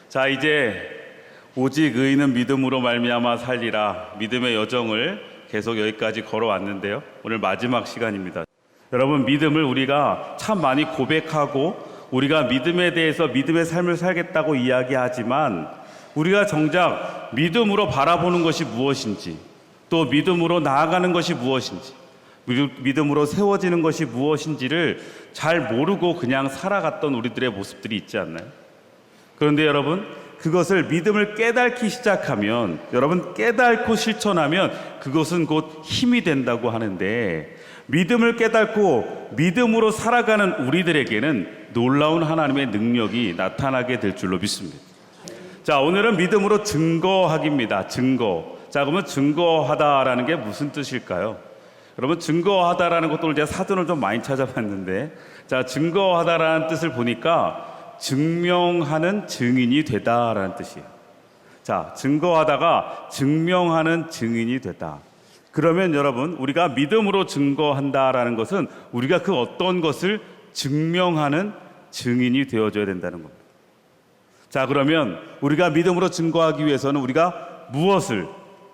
자, 이제 오직 의인은 믿음으로 말미암아 살리라, 믿음의 여정을 계속 여기까지 걸어왔는데요. 오늘 마지막 시간입니다. 여러분, 믿음을 우리가 참 많이 고백하고 우리가 믿음에 대해서 믿음의 삶을 살겠다고 이야기하지만 우리가 정작 믿음으로 바라보는 것이 무엇인지, 또 믿음으로 나아가는 것이 무엇인지, 믿음으로 세워지는 것이 무엇인지를 잘 모르고 그냥 살아갔던 우리들의 모습들이 있지 않나요? 그런데 여러분, 그것을 믿음을 깨닫기 시작하면, 여러분 깨닫고 실천하면 그것은 곧 힘이 된다고 하는데, 믿음을 깨닫고 믿음으로 살아가는 우리들에게는 놀라운 하나님의 능력이 나타나게 될 줄로 믿습니다. 자, 오늘은 믿음으로 증거하기입니다. 증거. 자, 그러면 증거하다라는 게 무슨 뜻일까요? 여러분, 증거하다라는 것도 제가 사전을 좀 많이 찾아봤는데, 자, 증거하다라는 뜻을 보니까 증명하는 증인이 되다라는 뜻이에요. 자, 증거하다가 증명하는 증인이 되다. 그러면 여러분, 우리가 믿음으로 증거한다라는 것은 우리가 그 어떤 것을 증명하는 증인이 되어줘야 된다는 겁니다. 자, 그러면 우리가 믿음으로 증거하기 위해서는 우리가 무엇을,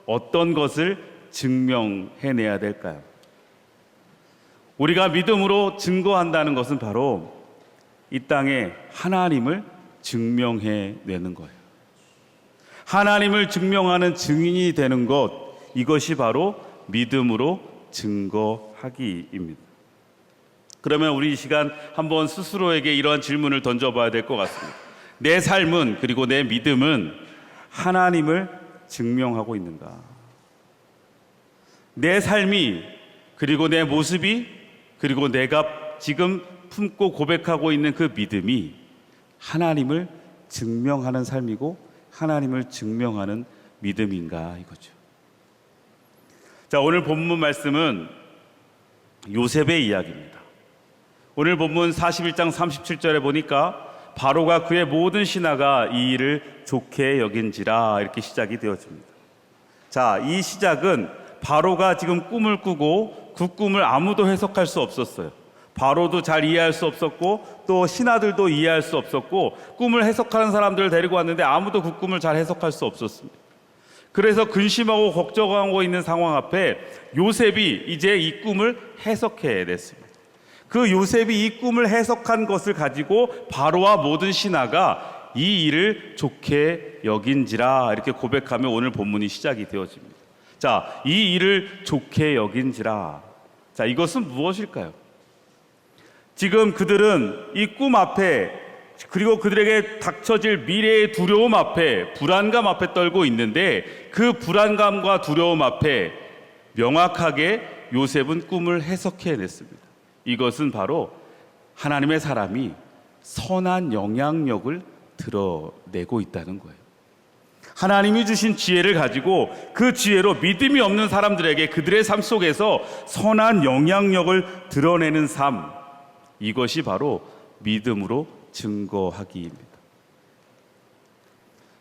어떤 것을 증명해내야 될까요? 우리가 믿음으로 증거한다는 것은 바로 이 땅에 하나님을 증명해내는 거예요. 하나님을 증명하는 증인이 되는 것, 이것이 바로 믿음으로 증거하기입니다. 그러면 우리 이 시간 한번 스스로에게 이러한 질문을 던져봐야 될 것 같습니다. 내 삶은, 그리고 내 믿음은 하나님을 증명하고 있는가? 내 삶이, 그리고 내 모습이, 그리고 내가 지금 품고 고백하고 있는 그 믿음이 하나님을 증명하는 삶이고 하나님을 증명하는 믿음인가, 이거죠. 자, 오늘 본문 말씀은 요셉의 이야기입니다. 오늘 본문 41장 37절에 보니까 바로가 그의 모든 신하가 이 일을 좋게 여긴지라, 이렇게 시작이 되어집니다. 자, 이 시작은 바로가 지금 꿈을 꾸고 그 꿈을 아무도 해석할 수 없었어요. 바로도 잘 이해할 수 없었고 또 신하들도 이해할 수 없었고, 꿈을 해석하는 사람들을 데리고 왔는데 아무도 그 꿈을 잘 해석할 수 없었습니다. 그래서 근심하고 걱정하고 있는 상황 앞에 요셉이 이제 이 꿈을 해석해냈습니다. 그 요셉이 이 꿈을 해석한 것을 가지고 바로와 모든 신하가 이 일을 좋게 여긴지라, 이렇게 고백하며 오늘 본문이 시작이 되어집니다. 자, 이 일을 좋게 여긴지라. 자, 이것은 무엇일까요? 지금 그들은 이 꿈 앞에, 그리고 그들에게 닥쳐질 미래의 두려움 앞에, 불안감 앞에 떨고 있는데, 그 불안감과 두려움 앞에 명확하게 요셉은 꿈을 해석해냈습니다. 이것은 바로 하나님의 사람이 선한 영향력을 드러내고 있다는 거예요. 하나님이 주신 지혜를 가지고 그 지혜로 믿음이 없는 사람들에게 그들의 삶 속에서 선한 영향력을 드러내는 삶, 이것이 바로 믿음으로 증거하기입니다.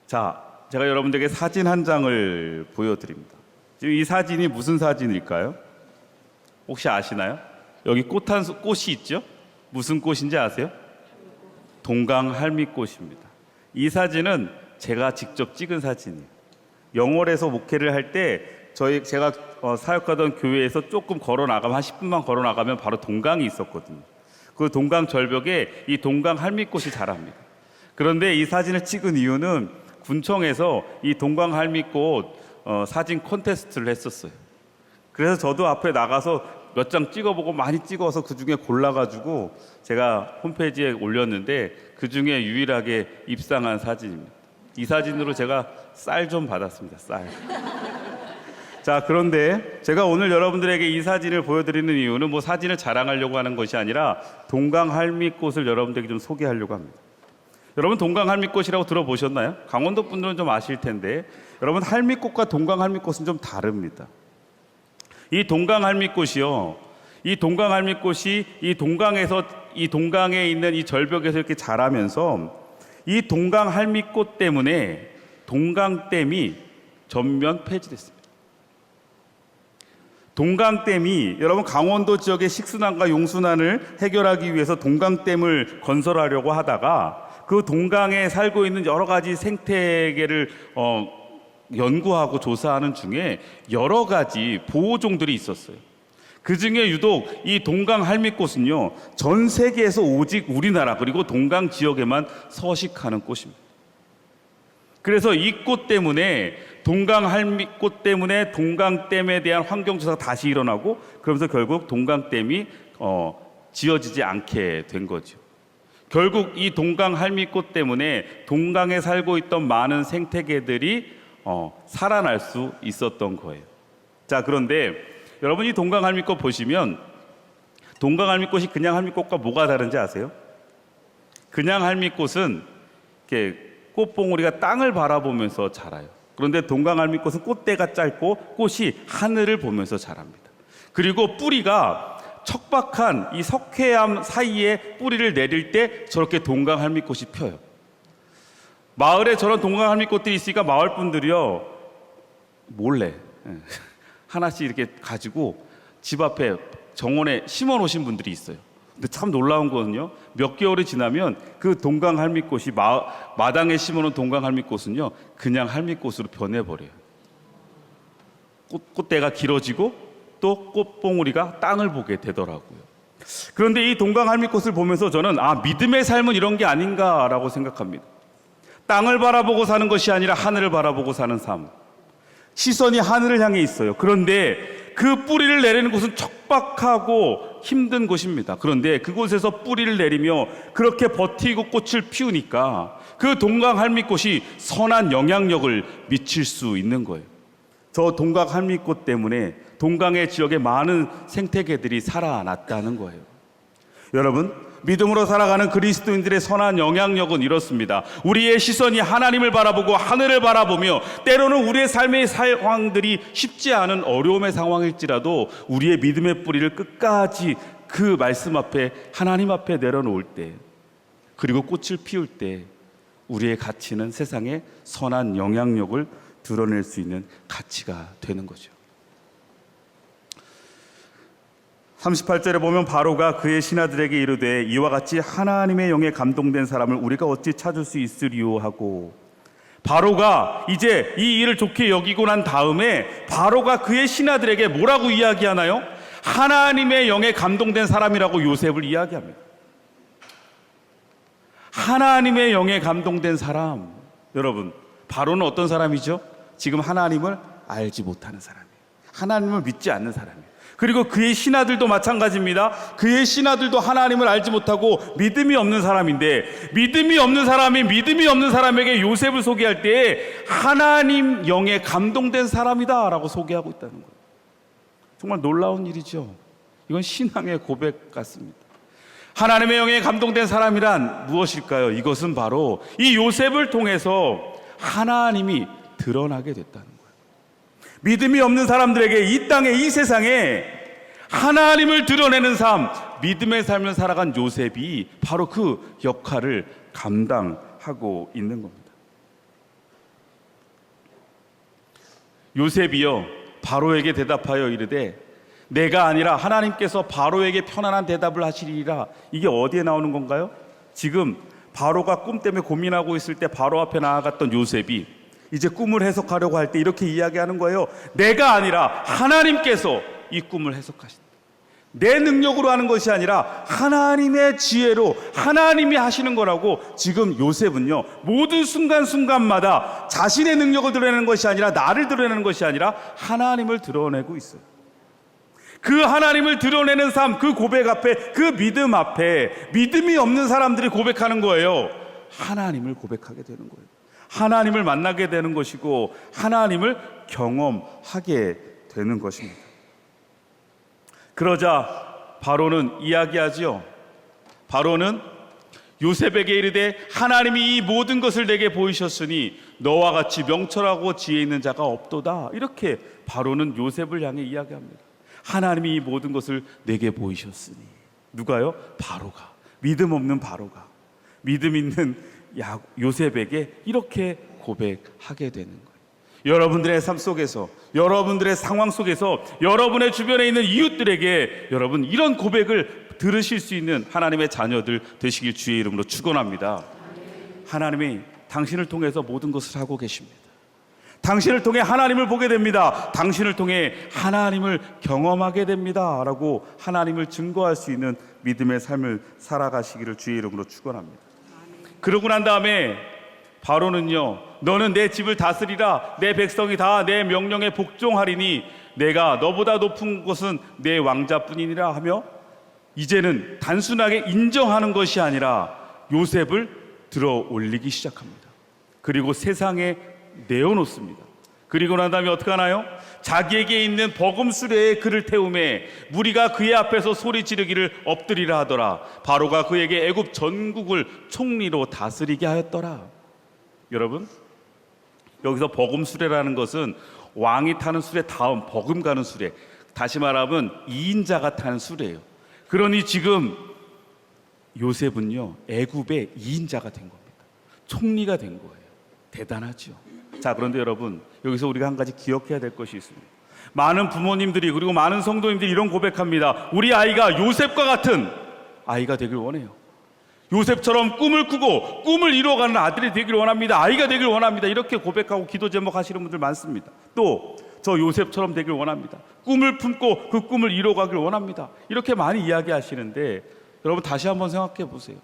자, 제가 여러분들에게 사진 한 장을 보여드립니다. 지금 이 사진이 무슨 사진일까요? 혹시 아시나요? 여기 꽃이 있죠? 무슨 꽃인지 아세요? 동강할미꽃입니다. 이 사진은 제가 직접 찍은 사진이에요. 영월에서 목회를 할 때 제가 사역하던 교회에서 조금 걸어 나가면, 한 10분만 걸어 나가면 바로 동강이 있었거든요. 그 동강 절벽에 이 동강 할미꽃이 자랍니다. 그런데 이 사진을 찍은 이유는 군청에서 이 동강 할미꽃 사진 콘테스트를 했었어요. 그래서 저도 앞에 나가서 몇 장 찍어보고 많이 찍어서 그 중에 골라가지고 제가 홈페이지에 올렸는데, 그 중에 유일하게 입상한 사진입니다. 이 사진으로 제가 쌀 좀 받았습니다. 쌀. 자, 그런데 제가 오늘 여러분들에게 이 사진을 보여드리는 이유는 뭐 사진을 자랑하려고 하는 것이 아니라 동강할미꽃을 여러분들에게 좀 소개하려고 합니다. 여러분, 동강할미꽃이라고 들어보셨나요? 강원도 분들은 좀 아실 텐데, 여러분, 할미꽃과 동강할미꽃은 좀 다릅니다. 이 동강할미꽃이요, 이 동강할미꽃이 이 동강에 있는 이 절벽에서 이렇게 자라면서 이 동강할미꽃 때문에 동강댐이 전면 폐지됐습니다. 동강댐이, 여러분, 강원도 지역의 식순환과 용순환을 해결하기 위해서 동강댐을 건설하려고 하다가 그 동강에 살고 있는 여러 가지 생태계를 연구하고 조사하는 중에 여러 가지 보호종들이 있었어요. 그 중에 유독 이 동강 할미꽃은요, 전 세계에서 오직 우리나라 그리고 동강 지역에만 서식하는 꽃입니다. 그래서 이 꽃 때문에, 동강 할미꽃 때문에 동강댐에 대한 환경조사가 다시 일어나고, 그러면서 결국 동강댐이 지어지지 않게 된 거죠. 결국 이 동강 할미꽃 때문에 동강에 살고 있던 많은 생태계들이 살아날 수 있었던 거예요. 자, 그런데 여러분, 이 동강 할미꽃 보시면 동강 할미꽃이 그냥 할미꽃과 뭐가 다른지 아세요? 그냥 할미꽃은 이렇게 꽃봉오리가 땅을 바라보면서 자라요. 그런데 동강 할미꽃은 꽃대가 짧고 꽃이 하늘을 보면서 자랍니다. 그리고 뿌리가 척박한 이 석회암 사이에 뿌리를 내릴 때 저렇게 동강 할미꽃이 펴요. 마을에 저런 동강 할미꽃들이 있으니까 마을 분들이요, 몰래 하나씩 이렇게 가지고 집 앞에 정원에 심어 놓으신 분들이 있어요. 근데 참 놀라운 거는요, 몇 개월이 지나면 그 동강 할미꽃이 마당에 심어 놓은 동강 할미꽃은요, 그냥 할미꽃으로 변해버려요. 꽃대가 길어지고 또 꽃봉우리가 땅을 보게 되더라고요. 그런데 이 동강 할미꽃을 보면서 저는 믿음의 삶은 이런 게 아닌가라고 생각합니다. 땅을 바라보고 사는 것이 아니라 하늘을 바라보고 사는 삶. 시선이 하늘을 향해 있어요. 그런데 그 뿌리를 내리는 곳은 척박하고 힘든 곳입니다. 그런데 그곳에서 뿌리를 내리며 그렇게 버티고 꽃을 피우니까 그 동강 할미꽃이 선한 영향력을 미칠 수 있는 거예요. 저 동강 할미꽃 때문에 동강의 지역에 많은 생태계들이 살아났다는 거예요. 여러분, 믿음으로 살아가는 그리스도인들의 선한 영향력은 이렇습니다. 우리의 시선이 하나님을 바라보고 하늘을 바라보며, 때로는 우리의 삶의 상황들이 쉽지 않은 어려움의 상황일지라도 우리의 믿음의 뿌리를 끝까지 그 말씀 앞에, 하나님 앞에 내려놓을 때, 그리고 꽃을 피울 때 우리의 가치는 세상에 선한 영향력을 드러낼 수 있는 가치가 되는 거죠. 38절에 보면 바로가 그의 신하들에게 이르되 이와 같이 하나님의 영에 감동된 사람을 우리가 어찌 찾을 수 있으리요 하고, 바로가 이제 이 일을 좋게 여기고 난 다음에 바로가 그의 신하들에게 뭐라고 이야기하나요? 하나님의 영에 감동된 사람이라고 요셉을 이야기합니다. 하나님의 영에 감동된 사람. 여러분, 바로는 어떤 사람이죠? 지금 하나님을 알지 못하는 사람이에요. 하나님을 믿지 않는 사람이에요. 그리고 그의 신하들도 마찬가지입니다. 그의 신하들도 하나님을 알지 못하고 믿음이 없는 사람인데, 믿음이 없는 사람이 믿음이 없는 사람에게 요셉을 소개할 때 하나님 영에 감동된 사람이다 라고 소개하고 있다는 거예요. 정말 놀라운 일이죠. 이건 신앙의 고백 같습니다. 하나님의 영에 감동된 사람이란 무엇일까요? 이것은 바로 이 요셉을 통해서 하나님이 드러나게 됐다는 거예요. 믿음이 없는 사람들에게 이 땅에, 이 세상에 하나님을 드러내는 삶, 믿음의 삶을 살아간 요셉이 바로 그 역할을 감당하고 있는 겁니다. 요셉이요, 바로에게 대답하여 이르되 내가 아니라 하나님께서 바로에게 편안한 대답을 하시리라. 이게 어디에 나오는 건가요? 지금 바로가 꿈 때문에 고민하고 있을 때 바로 앞에 나아갔던 요셉이 이제 꿈을 해석하려고 할 때 이렇게 이야기하는 거예요. 내가 아니라 하나님께서 이 꿈을 해석하신다. 내 능력으로 하는 것이 아니라 하나님의 지혜로 하나님이 하시는 거라고. 지금 요셉은요, 모든 순간순간마다 자신의 능력을 드러내는 것이 아니라, 나를 드러내는 것이 아니라 하나님을 드러내고 있어요. 그 하나님을 드러내는 삶, 그 고백 앞에, 그 믿음 앞에 믿음이 없는 사람들이 고백하는 거예요. 하나님을 고백하게 되는 거예요. 하나님을 만나게 되는 것이고 하나님을 경험하게 되는 것입니다. 그러자 바로는 이야기하지요. 바로는 요셉에게 이르되 하나님이 이 모든 것을 내게 보이셨으니 너와 같이 명철하고 지혜 있는 자가 없도다. 이렇게 바로는 요셉을 향해 이야기합니다. 하나님이 이 모든 것을 내게 보이셨으니. 누가요? 바로가. 믿음 없는 바로가 믿음 있는 요셉에게 이렇게 고백하게 되는 거예요. 여러분들의 삶 속에서, 여러분들의 상황 속에서, 여러분의 주변에 있는 이웃들에게 여러분 이런 고백을 들으실 수 있는 하나님의 자녀들 되시길 주의 이름으로 축원합니다. 하나님이 당신을 통해서 모든 것을 하고 계십니다. 당신을 통해 하나님을 보게 됩니다. 당신을 통해 하나님을 경험하게 됩니다. 라고 하나님을 증거할 수 있는 믿음의 삶을 살아가시기를 주의 이름으로 축원합니다. 그러고 난 다음에 바로는요, 너는 내 집을 다스리라. 내 백성이 다 내 명령에 복종하리니 내가 너보다 높은 것은 내 왕자뿐이니라 하며 이제는 단순하게 인정하는 것이 아니라 요셉을 들어 올리기 시작합니다. 그리고 세상에 내어놓습니다. 그리고 난 다음에 어떻게 하나요? 자기에게 있는 버금 수레에 그를 태우매 무리가 그의 앞에서 소리 지르기를 엎드리라 하더라. 바로가 그에게 애굽 전국을 총리로 다스리게 하였더라. 여러분, 여기서 버금 수레라는 것은 왕이 타는 수레 다음 버금 가는 수레, 다시 말하면 2인자가 타는 수레예요. 그러니 지금 요셉은요, 애굽의 2인자가 된 겁니다. 총리가 된 거예요. 대단하죠. 자, 그런데 여러분, 여기서 우리가 한 가지 기억해야 될 것이 있습니다. 많은 부모님들이 그리고 많은 성도님들이 이런 고백합니다. 우리 아이가 요셉과 같은 아이가 되길 원해요. 요셉처럼 꿈을 꾸고 꿈을 이루어가는 아들이 되길 원합니다. 아이가 되길 원합니다. 이렇게 고백하고 기도 제목 하시는 분들 많습니다. 또 저 요셉처럼 되길 원합니다. 꿈을 품고 그 꿈을 이루어가길 원합니다. 이렇게 많이 이야기하시는데 여러분, 다시 한번 생각해 보세요.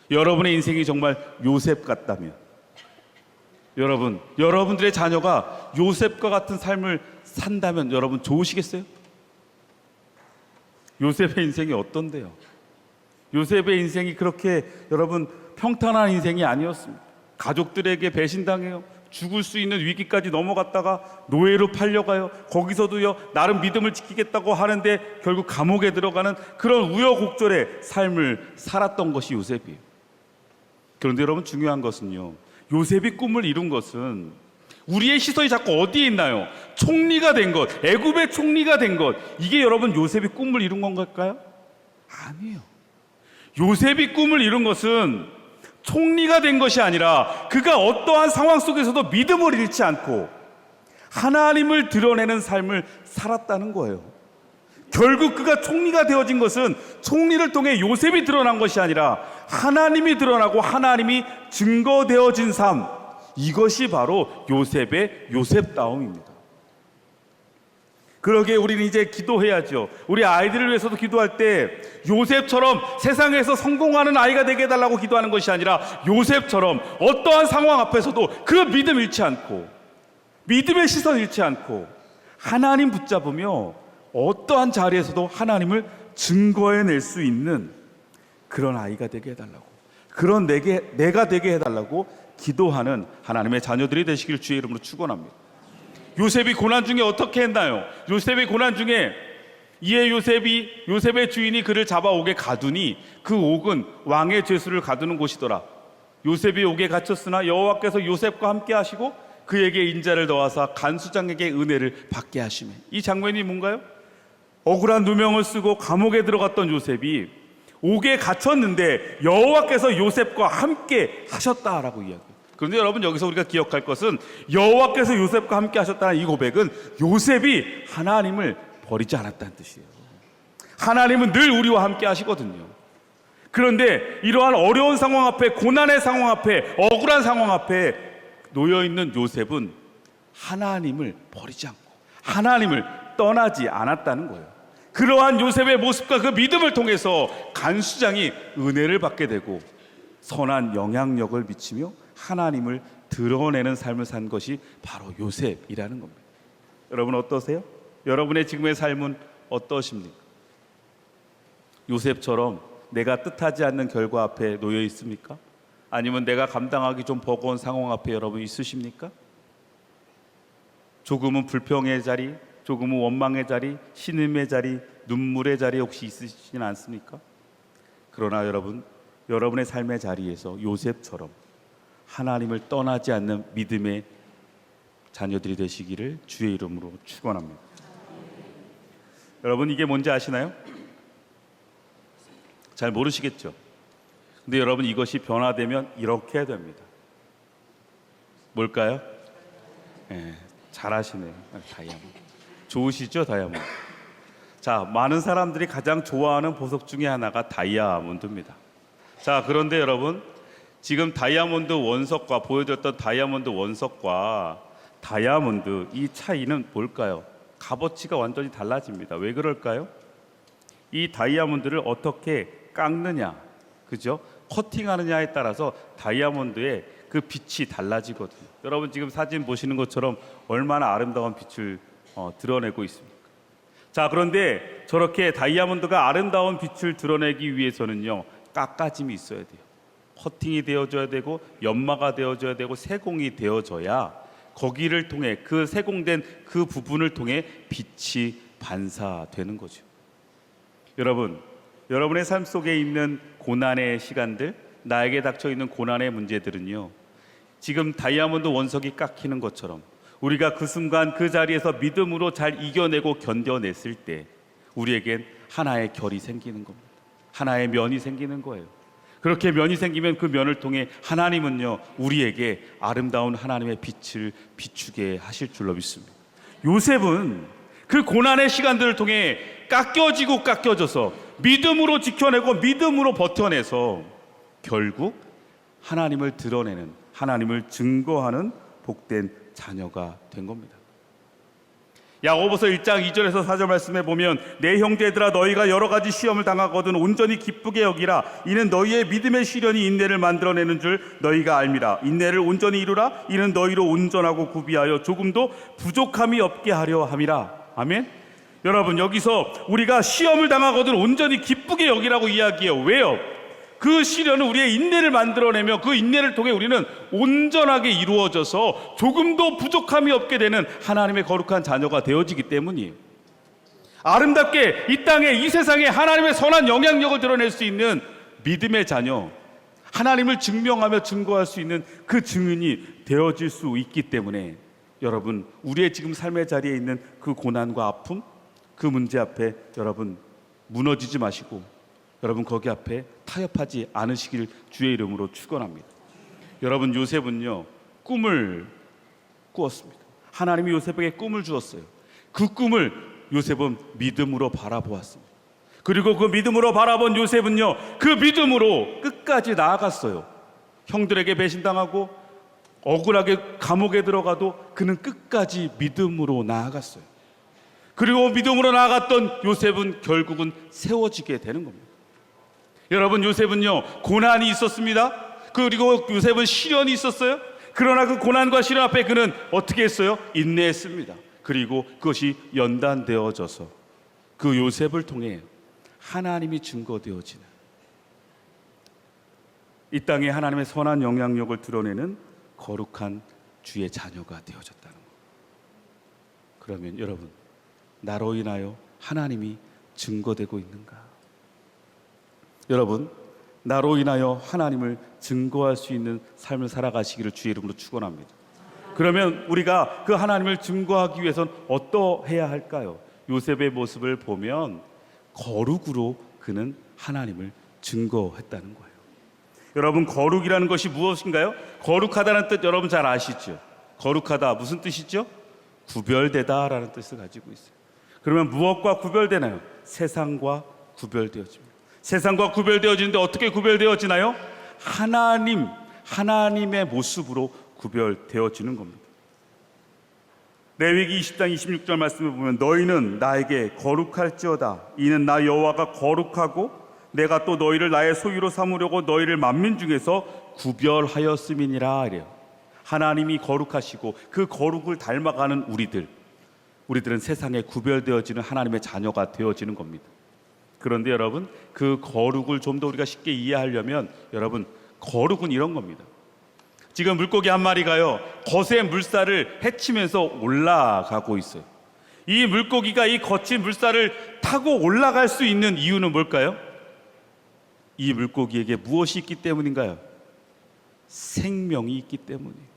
여러분의 인생이 정말 요셉 같다면, 여러분들의 자녀가 요셉과 같은 삶을 산다면 여러분 좋으시겠어요? 요셉의 인생이 어떤데요? 요셉의 인생이 그렇게 여러분 평탄한 인생이 아니었습니다. 가족들에게 배신당해요. 죽을 수 있는 위기까지 넘어갔다가 노예로 팔려가요. 거기서도요, 나름 믿음을 지키겠다고 하는데 결국 감옥에 들어가는 그런 우여곡절의 삶을 살았던 것이 요셉이에요. 그런데 여러분, 중요한 것은요, 요셉이 꿈을 이룬 것은 우리의 시선이 자꾸 어디에 있나요? 총리가 된 것, 애굽의 총리가 된 것, 이게 여러분 요셉이 꿈을 이룬 건가요? 아니에요. 요셉이 꿈을 이룬 것은 총리가 된 것이 아니라 그가 어떠한 상황 속에서도 믿음을 잃지 않고 하나님을 드러내는 삶을 살았다는 거예요. 결국 그가 총리가 되어진 것은 총리를 통해 요셉이 드러난 것이 아니라 하나님이 드러나고 하나님이 증거되어진 삶, 이것이 바로 요셉의 요셉다움입니다. 그러기에 우리는 이제 기도해야죠. 우리 아이들을 위해서도 기도할 때 요셉처럼 세상에서 성공하는 아이가 되게 해달라고 기도하는 것이 아니라 요셉처럼 어떠한 상황 앞에서도 그 믿음 잃지 않고, 믿음의 시선 잃지 않고 하나님 붙잡으며 어떠한 자리에서도 하나님을 증거해낼 수 있는 그런 아이가 되게 해달라고, 그런 내가 되게 해달라고 기도하는 하나님의 자녀들이 되시길 주의 이름으로 축원합니다. 요셉이 고난 중에 어떻게 했나요? 요셉의 고난 중에 이에 요셉의 주인이 그를 잡아옥에 가두니 그 옥은 왕의 죄수를 가두는 곳이더라. 요셉이 옥에 갇혔으나 여호와께서 요셉과 함께 하시고 그에게 인자를 더하사 간수장에게 은혜를 받게 하시매. 이 장면이 뭔가요? 억울한 누명을 쓰고 감옥에 들어갔던 요셉이 옥에 갇혔는데 여호와께서 요셉과 함께 하셨다라고 이야기해요. 그런데 여러분, 여기서 우리가 기억할 것은 여호와께서 요셉과 함께 하셨다는 이 고백은 요셉이 하나님을 버리지 않았다는 뜻이에요. 하나님은 늘 우리와 함께 하시거든요. 그런데 이러한 어려운 상황 앞에, 고난의 상황 앞에, 억울한 상황 앞에 놓여있는 요셉은 하나님을 버리지 않고 하나님을 떠나지 않았다는 거예요. 그러한 요셉의 모습과 그 믿음을 통해서 간수장이 은혜를 받게 되고 선한 영향력을 미치며 하나님을 드러내는 삶을 산 것이 바로 요셉이라는 겁니다. 여러분 어떠세요? 여러분의 지금의 삶은 어떠십니까? 요셉처럼 내가 뜻하지 않는 결과 앞에 놓여 있습니까? 아니면 내가 감당하기 좀 버거운 상황 앞에 여러분 있으십니까? 조금은 불평의 자리, 조금은 원망의 자리, 신음의 자리, 눈물의 자리 혹시 있으시진 않습니까? 그러나 여러분의 삶의 자리에서 요셉처럼 하나님을 떠나지 않는 믿음의 자녀들이 되시기를 주의 이름으로 축원합니다. 여러분, 이게 뭔지 아시나요? 잘 모르시겠죠? 근데 여러분, 이것이 변화되면 이렇게 됩니다. 뭘까요? 잘하시네요. 다이아몬드. 좋으시죠, 다이아몬드? 자, 많은 사람들이 가장 좋아하는 보석 중에 하나가 다이아몬드입니다. 자, 그런데 여러분, 지금 다이아몬드 원석과 보여드렸던 다이아몬드 원석과 다이아몬드 이 차이는 뭘까요? 값어치가 완전히 달라집니다. 왜 그럴까요? 이 다이아몬드를 어떻게 깎느냐, 그죠? 커팅하느냐에 따라서 다이아몬드의 그 빛이 달라지거든요. 여러분 지금 사진 보시는 것처럼 얼마나 아름다운 빛을 드러내고 있습니까? 자, 그런데 저렇게 다이아몬드가 아름다운 빛을 드러내기 위해서는요, 깎아짐이 있어야 돼요. 커팅이 되어져야 되고 연마가 되어져야 되고 세공이 되어져야 거기를 통해 그 세공된 그 부분을 통해 빛이 반사되는 거죠. 여러분, 여러분의 삶 속에 있는 고난의 시간들, 나에게 닥쳐 있는 고난의 문제들은요, 지금 다이아몬드 원석이 깎이는 것처럼 우리가 그 순간 그 자리에서 믿음으로 잘 이겨내고 견뎌냈을 때 우리에겐 하나의 결이 생기는 겁니다. 하나의 면이 생기는 거예요. 그렇게 면이 생기면 그 면을 통해 하나님은요, 우리에게 아름다운 하나님의 빛을 비추게 하실 줄로 믿습니다. 요셉은 그 고난의 시간들을 통해 깎여져서 믿음으로 지켜내고 믿음으로 버텨내서 결국 하나님을 드러내는, 하나님을 증거하는 복된 자녀가 된 겁니다. 야고보서 1장 2절에서 4절 말씀에 보면 내 형제들아 너희가 여러 가지 시험을 당하거든 온전히 기쁘게 여기라. 이는 너희의 믿음의 시련이 인내를 만들어내는 줄 너희가 알미라. 인내를 온전히 이루라. 이는 너희로 온전하고 구비하여 조금도 부족함이 없게 하려 함이라. 아멘. 여러분, 여기서 우리가 시험을 당하거든 온전히 기쁘게 여기라고 이야기해요. 왜요? 그 시련은 우리의 인내를 만들어내며 그 인내를 통해 우리는 온전하게 이루어져서 조금도 부족함이 없게 되는 하나님의 거룩한 자녀가 되어지기 때문이에요. 아름답게 이 땅에, 이 세상에 하나님의 선한 영향력을 드러낼 수 있는 믿음의 자녀, 하나님을 증명하며 증거할 수 있는 그 증인이 되어질 수 있기 때문에 여러분, 우리의 지금 삶의 자리에 있는 그 고난과 아픔, 그 문제 앞에 여러분 무너지지 마시고 여러분 거기 앞에 타협하지 않으시길 주의 이름으로 축원합니다. 여러분, 요셉은요 꿈을 꾸었습니다. 하나님이 요셉에게 꿈을 주었어요. 그 꿈을 요셉은 믿음으로 바라보았습니다. 그리고 그 믿음으로 바라본 요셉은요 그 믿음으로 끝까지 나아갔어요. 형들에게 배신당하고 억울하게 감옥에 들어가도 그는 끝까지 믿음으로 나아갔어요. 그리고 믿음으로 나아갔던 요셉은 결국은 세워지게 되는 겁니다. 여러분, 요셉은요 고난이 있었습니다. 그리고 요셉은 시련이 있었어요. 그러나 그 고난과 시련 앞에 그는 어떻게 했어요? 인내했습니다. 그리고 그것이 연단되어져서 그 요셉을 통해 하나님이 증거되어지는, 이 땅에 하나님의 선한 영향력을 드러내는 거룩한 주의 자녀가 되어졌다는 것. 그러면 여러분, 나로 인하여 하나님이 증거되고 있는가? 여러분, 나로 인하여 하나님을 증거할 수 있는 삶을 살아가시기를 주의 이름으로 축원합니다. 그러면 우리가 그 하나님을 증거하기 위해서는 어떠해야 할까요? 요셉의 모습을 보면 거룩으로 그는 하나님을 증거했다는 거예요. 여러분, 거룩이라는 것이 무엇인가요? 거룩하다는 뜻 여러분 잘 아시죠? 거룩하다 무슨 뜻이죠? 구별되다라는 뜻을 가지고 있어요. 그러면 무엇과 구별되나요? 세상과 구별되어집니다. 세상과 구별되어지는데 어떻게 구별되어지나요? 하나님의 모습으로 구별되어지는 겁니다. 레위기 20장 26절 말씀을 보면 너희는 나에게 거룩할지어다. 이는 나 여호와가 거룩하고 내가 또 너희를 나의 소유로 삼으려고 너희를 만민 중에서 구별하였음이니라. 이래요. 하나님이 거룩하시고 그 거룩을 닮아가는 우리들은 세상에 구별되어지는 하나님의 자녀가 되어지는 겁니다. 그런데 여러분, 그 거룩을 좀 더 우리가 쉽게 이해하려면 여러분, 거룩은 이런 겁니다. 지금 물고기 한 마리가요 거센 물살을 헤치면서 올라가고 있어요. 이 물고기가 이 거친 물살을 타고 올라갈 수 있는 이유는 뭘까요? 이 물고기에게 무엇이 있기 때문인가요? 생명이 있기 때문이에요.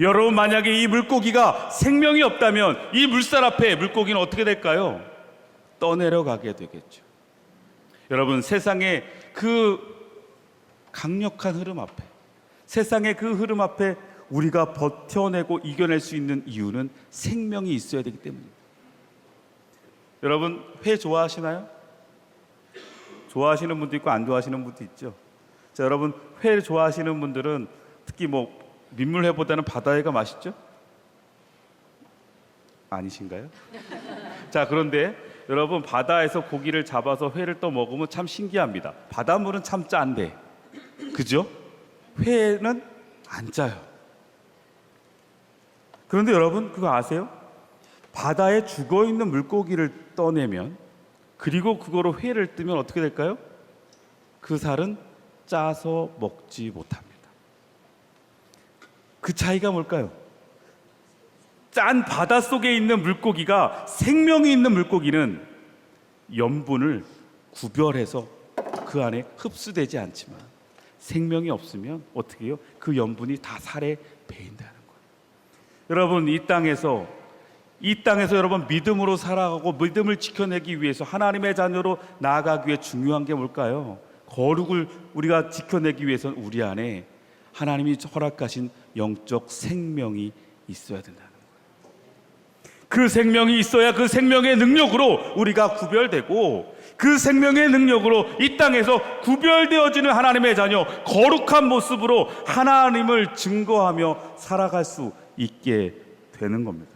여러분, 만약에 이 물고기가 생명이 없다면 이 물살 앞에 물고기는 어떻게 될까요? 떠내려가게 되겠죠. 여러분, 세상의 그 강력한 흐름 앞에, 세상의 그 흐름 앞에 우리가 버텨내고 이겨낼 수 있는 이유는 생명이 있어야 되기 때문입니다. 여러분, 회 좋아하시나요? 좋아하시는 분도 있고 안 좋아하시는 분도 있죠. 자, 여러분 회 좋아하시는 분들은 특히 뭐 민물회보다는 바다회가 맛있죠? 아니신가요? 자, 그런데 여러분 바다에서 고기를 잡아서 회를 또 먹으면 참 신기합니다. 바닷물은 참 짠데, 그죠? 회는 안 짜요. 그런데 여러분 그거 아세요? 바다에 죽어있는 물고기를 떠내면, 그리고 그거로 회를 뜨면 어떻게 될까요? 그 살은 짜서 먹지 못합니다. 그 차이가 뭘까요? 짠 바닷속에 있는 물고기가, 생명이 있는 물고기는 염분을 구별해서 그 안에 흡수되지 않지만, 생명이 없으면 어떻게 해요? 그 염분이 다 살에 배인다는 거예요. 여러분 이 땅에서 여러분 믿음으로 살아가고 믿음을 지켜내기 위해서, 하나님의 자녀로 나아가기 위해 중요한 게 뭘까요? 거룩을 우리가 지켜내기 위해서는 우리 안에 하나님이 허락하신 영적 생명이 있어야 된다는 거예요. 그 생명이 있어야 그 생명의 능력으로 우리가 구별되고, 그 생명의 능력으로 이 땅에서 구별되어지는 하나님의 자녀, 거룩한 모습으로 하나님을 증거하며 살아갈 수 있게 되는 겁니다.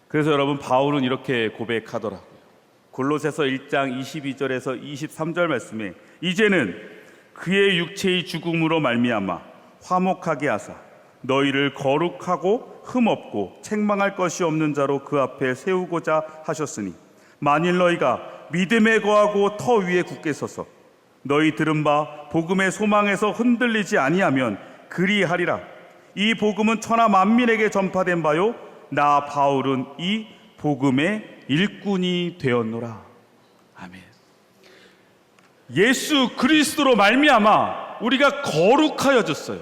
그래서 여러분 바울은 이렇게 고백하더라고요. 골로새서 1장 22절에서 23절 말씀에, 이제는 그의 육체의 죽음으로 말미암아 화목하게 하사 너희를 거룩하고 흠없고 책망할 것이 없는 자로 그 앞에 세우고자 하셨으니, 만일 너희가 믿음에 거하고 터 위에 굳게 서서 너희 들은 바 복음의 소망에서 흔들리지 아니하면 그리하리라. 이 복음은 천하 만민에게 전파된 바요, 나 바울은 이 복음의 일꾼이 되었노라. 아멘. 예수 그리스도로 말미암아 우리가 거룩하여졌어요.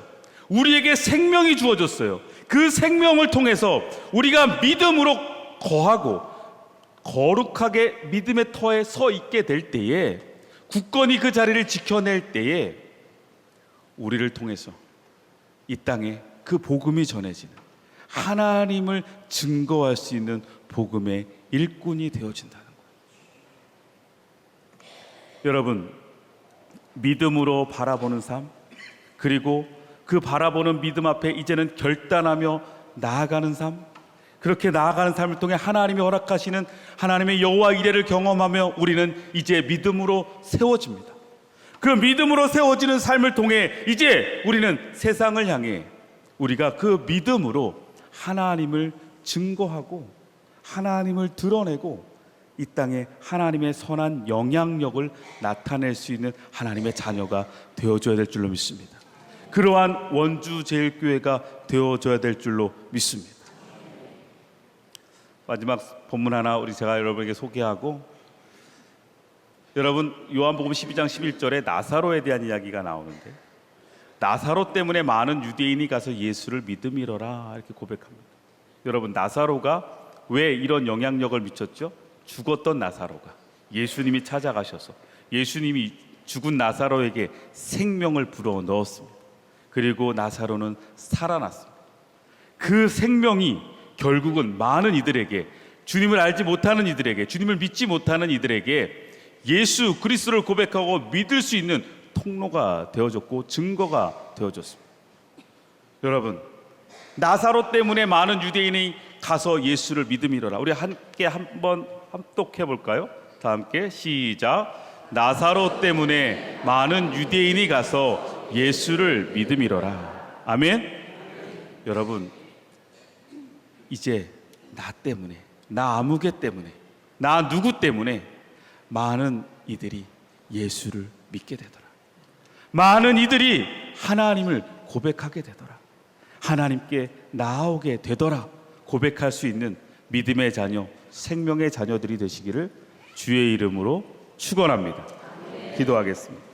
우리에게 생명이 주어졌어요. 그 생명을 통해서 우리가 믿음으로 거하고 거룩하게 믿음의 터에 서 있게 될 때에, 굳건히 그 자리를 지켜낼 때에 우리를 통해서 이 땅에 그 복음이 전해지는, 하나님을 증거할 수 있는 복음의 일꾼이 되어진다는 거예요. 여러분, 믿음으로 바라보는 삶, 그리고 그 바라보는 믿음 앞에 이제는 결단하며 나아가는 삶, 그렇게 나아가는 삶을 통해 하나님이 허락하시는 하나님의 여호와 이레를 경험하며 우리는 이제 믿음으로 세워집니다. 그 믿음으로 세워지는 삶을 통해 이제 우리는 세상을 향해 우리가 그 믿음으로 하나님을 증거하고 하나님을 드러내고 이 땅에 하나님의 선한 영향력을 나타낼 수 있는 하나님의 자녀가 되어줘야 될 줄로 믿습니다. 그러한 원주제일교회가 되어줘야 될 줄로 믿습니다. 마지막 본문 하나 제가 여러분에게 소개하고, 여러분 요한복음 12장 11절에 나사로에 대한 이야기가 나오는데, 나사로 때문에 많은 유대인이 가서 예수를 믿음이러라 이렇게 고백합니다. 여러분 나사로가 왜 이런 영향력을 미쳤죠? 죽었던 나사로가 예수님이 찾아가셔서 예수님이 죽은 나사로에게 생명을 불어 넣었습니다. 그리고 나사로는 살아났습니다. 그 생명이 결국은 많은 이들에게, 주님을 알지 못하는 이들에게, 주님을 믿지 못하는 이들에게 예수 그리스도를 고백하고 믿을 수 있는 통로가 되어졌고 증거가 되어졌습니다. 여러분, 나사로 때문에 많은 유대인이 가서 예수를 믿음이로라. 우리 함께 한번 합독해 볼까요? 다 함께 시작. 나사로 때문에 많은 유대인이 가서 예수를 믿음이로라. 아멘. 여러분, 이제 나 때문에, 나 아무개 때문에, 나 누구 때문에 많은 이들이 예수를 믿게 되더라. 많은 이들이 하나님을 고백하게 되더라. 하나님께 나아오게 되더라. 고백할 수 있는 믿음의 자녀, 생명의 자녀들이 되시기를 주의 이름으로 축원합니다. 기도하겠습니다.